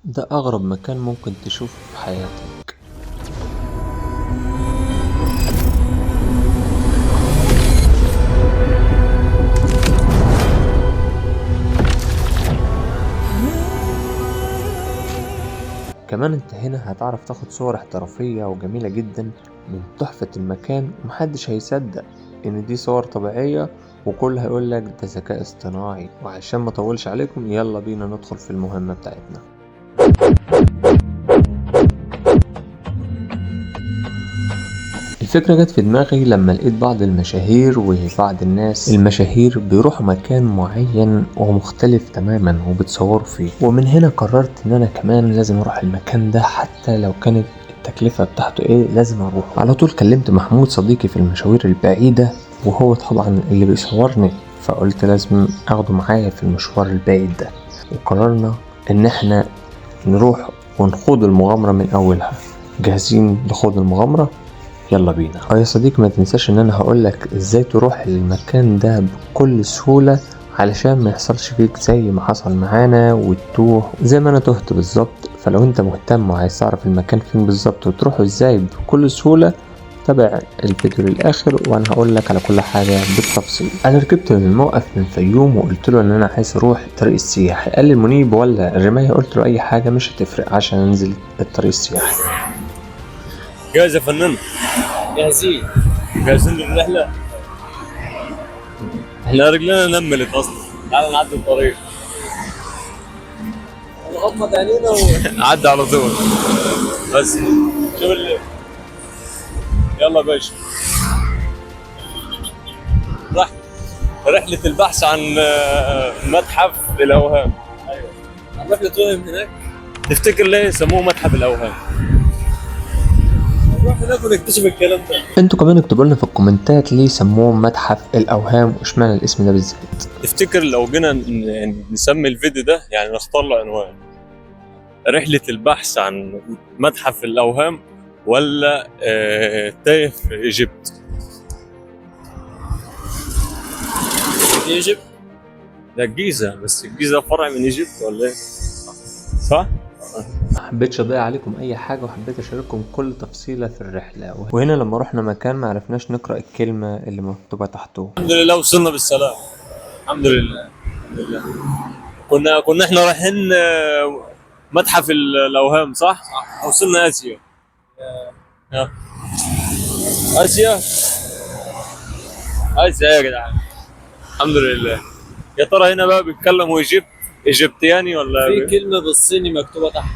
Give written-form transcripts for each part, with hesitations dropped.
ده أغرب مكان ممكن تشوفه في حياتك. كمان انت هنا هتعرف تاخد صور احترافية وجميلة جدا من تحفة المكان، ومحدش هيصدق ان دي صور طبيعية، وكل هيقولك ده ذكاء اصطناعي. وعشان ما اطولش عليكم يلا بينا ندخل في المهمة بتاعتنا. الفكرة جت في دماغي لما لقيت بعض المشاهير وبعض الناس المشاهير بيروحوا مكان معين ومختلف تماما وبتصوروا فيه، ومن هنا قررت ان انا كمان لازم اروح المكان ده حتى لو كانت التكلفة بتاعته ايه، لازم اروح. على طول كلمت محمود صديقي في المشاوير البعيدة، وهو طبعا اللي بيصورني، فقلت لازم اخده معايا في المشوار البعيد ده، وقررنا ان احنا نروح ونخوض المغامرة من اولها. جاهزين لخوض المغامرة؟ يلا بينا. يا صديقي ما تنساش ان انا هقولك ازاي تروح المكان ده بكل سهولة، علشان ما يحصلش فيك زي ما حصل معانا وتتوه زي ما انا تهت بالظبط. فلو انت مهتم وعايز تعرف المكان فين بالظبط وتروحه ازاي بكل سهولة، تابع الفيديو للاخر وانا هقولك على كل حاجة بالتفصيل. انا ركبت من الموقف من الفيوم وقلت له ان انا عايز اروح الطريق السياحي. قال لي المنيب ولا الرماية؟ قلت له اي حاجة مش هتفرق عشان انزل الطريق السياحي. جاهز يا فنان؟ جاهزين. جاهزين للرحلة؟ احنا رجلنا نملت اصلا. تعالى نعدي الطريق. نغمض عينينا عدي على طول. بس شوف يلا يا باشا. رحلة البحث عن متحف الأوهام. ايوه هنروح نتوهم هناك. تفتكر ليه سموه متحف الأوهام؟ نروح هناك ونكتشف الكلام ده. انتوا كمان اكتبوا لنا في الكومنتات ليه سموه متحف الاوهام واشمعنى الاسم ده بالذات. تفتكر لو جينا نسمي الفيديو ده، يعني نختار له عنوان رحلة البحث عن متحف الأوهام ولا تايه في إيجيبت؟ يجب. ده الجيزة، بس الجيزة فرع من إيجيبت ولا إيه؟ صح؟ ما حبيتش اضيع عليكم اي حاجه، وحبيت اشارككم كل تفصيله في الرحله. وهنا لما رحنا مكان ما عرفناش نقرا الكلمه اللي مكتوبه تحته. الحمد لله وصلنا بالسلام. الحمد لله. الحمد لله. كنا احنا رايحين متحف الأوهام صح؟ صح. وصلنا آسيا. آسيا؟ آسيا يا جدعان. الحمد لله. يا ترى هنا بقى بيتكلموا ايجيبتياني ولا في كلمة بالصيني مكتوبة تحت.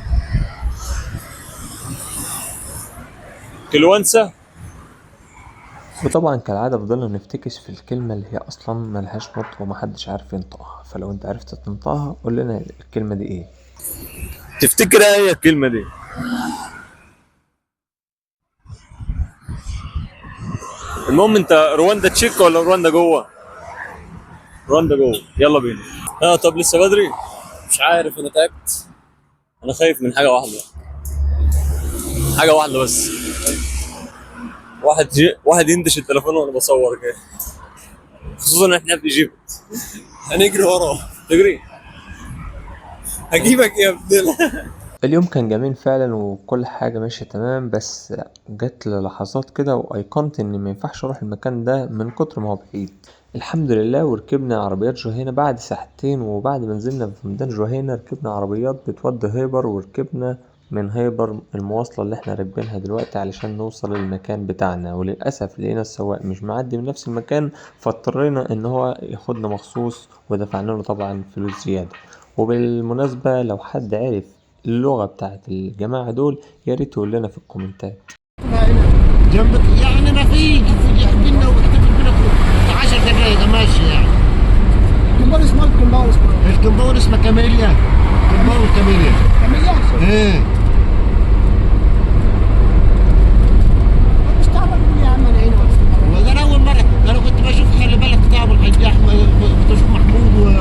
كلوانسة؟ وطبعا كالعاده فضلنا نفتكس في الكلمه اللي هي اصلا ملهاش نطق ومحدش عارف ينطقها، فلو انت عرفت تنطقها قول لنا الكلمه دي ايه. تفتكر ايه هي الكلمة دي؟ المهم انت رواندا تشيك ولا رواندا جوه؟ رواندا جوه. يلا بينا. طب لسه بدري؟ مش عارف، انا تعبت. انا خايف من حاجة واحدة. حاجة واحدة بس. واحد يندش التليفون وانا بصور كده. خصوصا احنا في ايجيبت. هنجري وراه. تجري؟ هجيبك يا ابن اليوم كان جميل فعلا وكل حاجة ماشية تمام، بس جت للحظات كده وأيقنت إن مينفعش أروح المكان ده من كتر ما هو بعيد. الحمد لله وركبنا عربيات جهينة بعد ساعتين، وبعد ما نزلنا في ميدان جهينة ركبنا عربيات بتودي هيبر، وركبنا من هيبر المواصلة اللي احنا راكبينها دلوقتي علشان نوصل للمكان بتاعنا. وللأسف لقينا السواق مش معدي من نفس المكان، فاضطرينا إن هو ياخدنا مخصوص ودفعنا له طبعا فلوس زيادة. وبالمناسبة لو حد عرف اللغة بتاعت الجماعة دول يا ريت يقول لنا في الكومنتات. جنبك يعني ما في يحكينا ويحتفل بنا في 10 دقائق ماشي يعني. الكمباور اسمه الكمباور اسمه كاميليا. كمباور كاميليا. ايه مش تعرف يا عم انا هنا ولا انا اول مرة انا كنت بشوف خلي بالك كتاب الحجاح بشوف محمود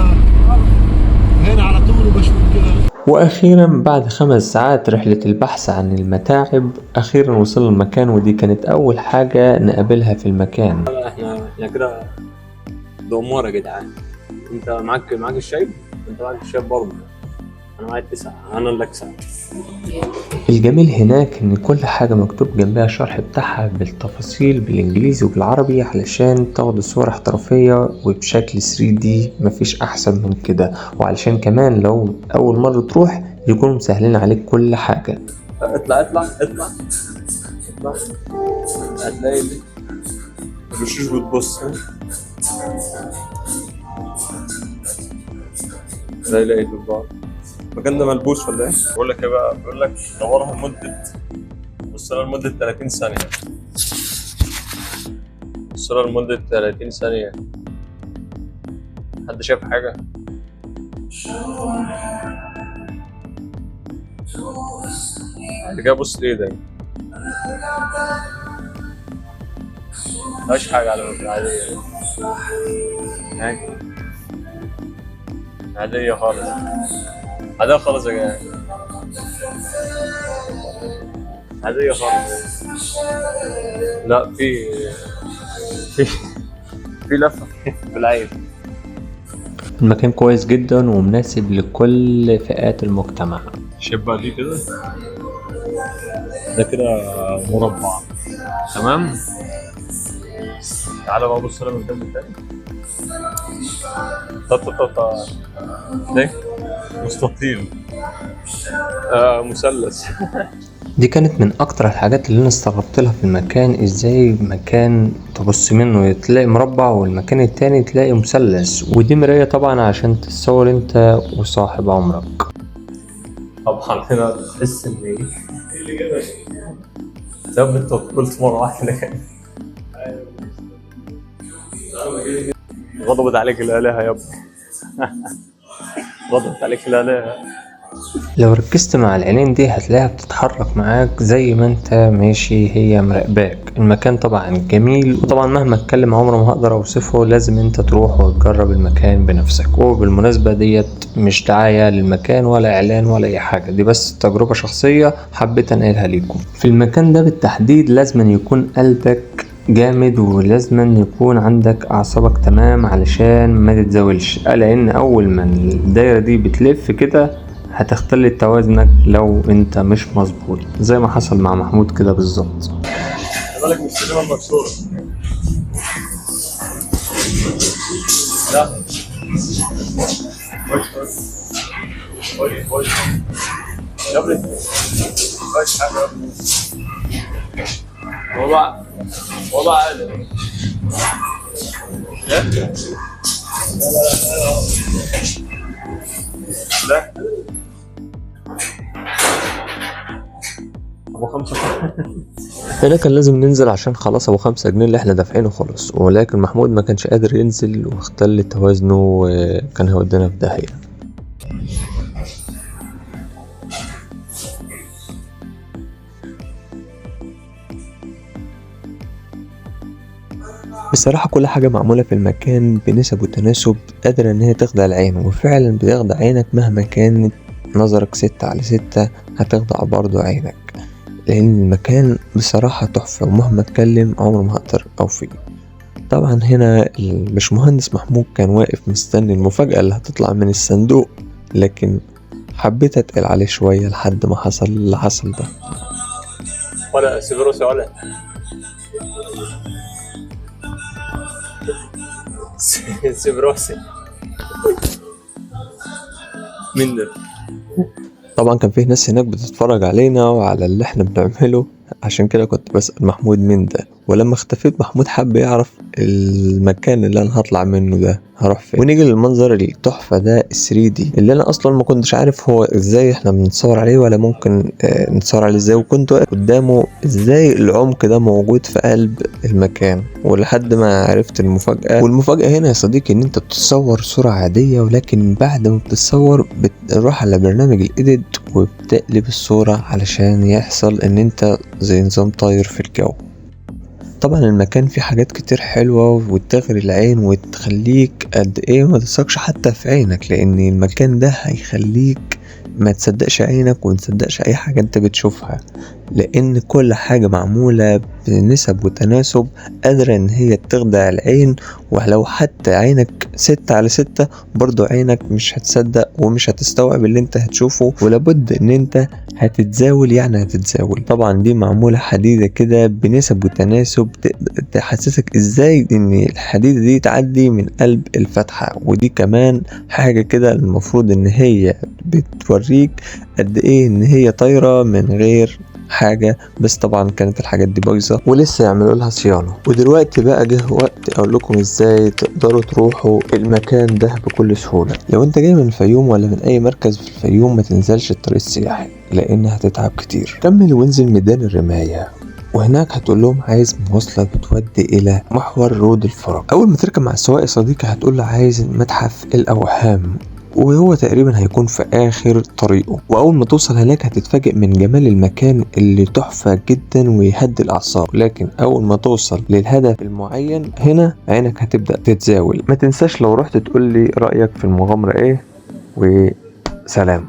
هنا على طول وبشوف كده. واخيرا بعد 5 ساعات رحلة البحث عن المتاعب اخيرا وصلنا المكان، ودي كانت اول حاجة نقابلها في المكان. احنا كده دمار يا جدعان. انت معاك الشايب؟ انت معاك الشايب برضه. انا معايا 9 انا اللي اكسب. الجميل هناك ان كل حاجة مكتوب جنبها الشرح بتاعها بالتفاصيل بالانجليزي وبالعربي علشان تاخد صورة احترافية وبشكل 3D. مفيش احسن من كده، وعلشان كمان لو اول مرة تروح يكونوا مسهلين عليك كل حاجة. اطلع اطلع اطلع اطلع، هتلاقي الوشوش بتبص. لا يلاقي في بعض. المكان ده ملبوس ولا ايه؟ بقول لك ايه بقى، بقول لك دورها لمدة 30 ثانية. وصلها لمدة 30 ثانية. حد شاف حاجة؟ اللي جاي بص ليه ده؟ مفيهاش حاجة على فكرة، عادية. عادية خالص، عادية خالص يا جماعة، عادية خالص. لا في لفة في العين. المكان كويس جدا ومناسب لكل فئات المجتمع. شبه دي كده، ده كده مربع تمام. تعالى بقى بص لنا من الجنب التاني. ده مستطيل، مثلث. دي كانت من اكتر الحاجات اللي انا استغربت لها في المكان، ازاي مكان تبص منه تلاقي مربع والمكان التاني تلاقي مثلث، ودي مراية طبعا عشان تتصور انت وصاحب عمرك. طبعا هنا تحس ان ايه زي ما انت قلت مرة واحدة كده، غضبت عليك الآلهة يا ابني. غضبت عليك الآلهة. لو ركزت مع العينين دي هتلاقيها بتتحرك معاك زي ما انت ماشي، هي مراقباك. المكان طبعا جميل، وطبعا مهما اتكلم عمره ما هقدر اوصفه، لازم انت تروح وتجرب المكان بنفسك. وبالمناسبة ديت مش دعاية للمكان ولا اعلان ولا اي حاجة، دي بس تجربة شخصية حبيت انقلها ليكم. في المكان ده بالتحديد لازم يكون قلبك جامد، ولازم يكون عندك اعصابك تمام علشان ما تتزاولش، لان اول ما الدايرة دي بتلف كده هتختل توازنك لو انت مش مظبوط، زي ما حصل مع محمود كده بالظبط. بالك من السينما المكسورة. لا كويس يا ابني، مفيهاش حاجة يا ابني. وضع عادي. لا ابو 5. هنا كان لازم ننزل عشان خلاص ابو 5 جنيه اللي احنا دافعينه خلص، ولكن محمود ما كانش قادر ينزل واختل توازنه وكان هيودينا في داهية. بصراحة كل حاجة معمولة في المكان بنسب وتناسب قادرة ان هي تخدع العين، وفعلا بتخدع عينك مهما كانت نظرك 6/6 هتخدع برضو عينك، لان المكان بصراحة تحفة، ومهما اتكلم عمره ما هقدر اوفيه. طبعا هنا الباشمهندس محمود كان واقف مستني المفاجأة اللي هتطلع من الصندوق، لكن حبيت اتقل عليه شوية لحد ما حصل اللي حصل ده. ولا سيبروسي ولا سيبروسي مين ده؟ طبعا كان فيه ناس هناك بتتفرج علينا وعلى اللي احنا بنعمله، عشان كده كنت بسأل محمود مين ده، ولما اختفيت محمود حب يعرف المكان اللي انا هطلع منه ده هروح فين. ونيجي للمنظر التحفة ده 3D اللي انا اصلا ما كنتش عارف هو ازاي احنا بنتصور عليه، ولا ممكن نتصور عليه ازاي، وكنت واقف قدامه ازاي العمق ده موجود في قلب المكان، ولحد ما عرفت المفاجأة. والمفاجأة هنا يا صديقي ان انت بتتصور صورة عادية، ولكن بعد ما بتتصور بتروح على برنامج الايديت وبتقلب الصورة علشان يحصل ان انت زي نظام طاير في الجو. طبعا المكان فيه حاجات كتير حلوة وتغري العين وتخليك قد ايه ما تثقش حتى في عينك، لان المكان ده هيخليك ما تصدقش عينك وما تصدقش اي حاجة انت بتشوفها، لان كل حاجة معمولة بنسب وتناسب قادرة ان هي تخدع العين، ولو حتى عينك 6/6 برضو عينك مش هتصدق ومش هتستوعب اللي انت هتشوفه، ولابد ان انت هتتزاول، يعني هتتزاول. طبعا دي معمولة حديدة كده بنسب وتناسب تحسسك ازاي ان الحديدة دي تعدي من قلب الفتحة، ودي كمان حاجة كده المفروض ان هي بتوريك قد ايه ان هي طايرة من غير حاجة، بس طبعا كانت الحاجات دي بايظة ولسه يعملوا لها صيانة. ودلوقتي بقى جه وقت اقول لكم ازاي تقدروا تروحوا المكان ده بكل سهولة. لو انت جاي من الفيوم ولا من اي مركز في الفيوم ما تنزلش الطريق السياحي لان هتتعب كتير. كمل وانزل ميدان الرماية، وهناك هتقول لهم عايز مواصلة بتودي إلى محور رود الفرج. أول ما تركب مع السواق يا صديقي هتقول له عايز متحف الأوهام، وهو تقريبا هيكون في آخر طريقه. وأول ما توصل هناك هتتفاجئ من جمال المكان اللي تحفة جدا ويهدي الأعصاب، لكن أول ما توصل للهدف المعين هنا عينك هتبدأ تتزاول. ما تنساش لو رحت تقول لي رأيك في المغامرة إيه، وسلام.